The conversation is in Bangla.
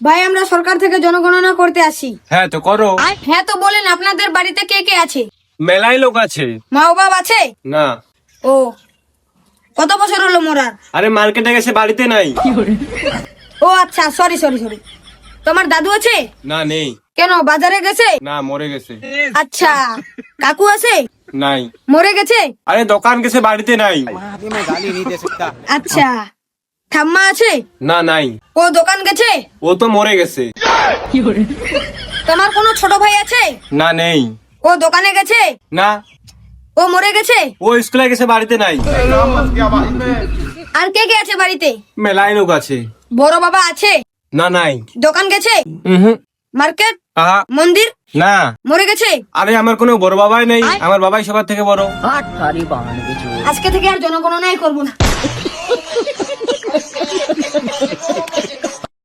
ভাই আমরা সরকার থেকে জনগণনা করতে আসি। হ্যাঁ তো করো। হ্যাঁ তো বলেন আপনাদের বাড়িতে কে কে আছে? মেলাই লোক আছে। মা বাবা আছে? না। ও, কত বছর হলো মরার? আরে মার্কেটে গেছে, বাড়িতে নাই। ও আচ্ছা, সরি সরি সরি। তোমার দাদু আছে? না নেই। কেন, বাজারে গেছে? না, মরে গেছে। আচ্ছা, কাকু আছে? নাই। মরে গেছে? আরে দোকান গেছে, বাড়িতে নাই। আচ্ছা, ঠাম্মা আছে? না, নাই। ও দোকান গেছে? ও তো মরে গেছে। তোমার কোনো ছোট ভাই আছে? না, নেই। ও দোকানে গেছে? না। ও মরে গেছে? ও স্কুলে গেছে, বাড়িতে নাই। আর কে কে আছে বাড়িতে? মেলাই লোক আছে। বড় বাবা আছে? না, নাই। দোকান গেছে? মার্কেট? আহা, মন্দির? না। মরে গেছে? আরে আমার কোনো বড় বাবাই নেই, আমার বাবাই সবার থেকে বড়। আজকে থেকে আর জনগণনাই করবো না।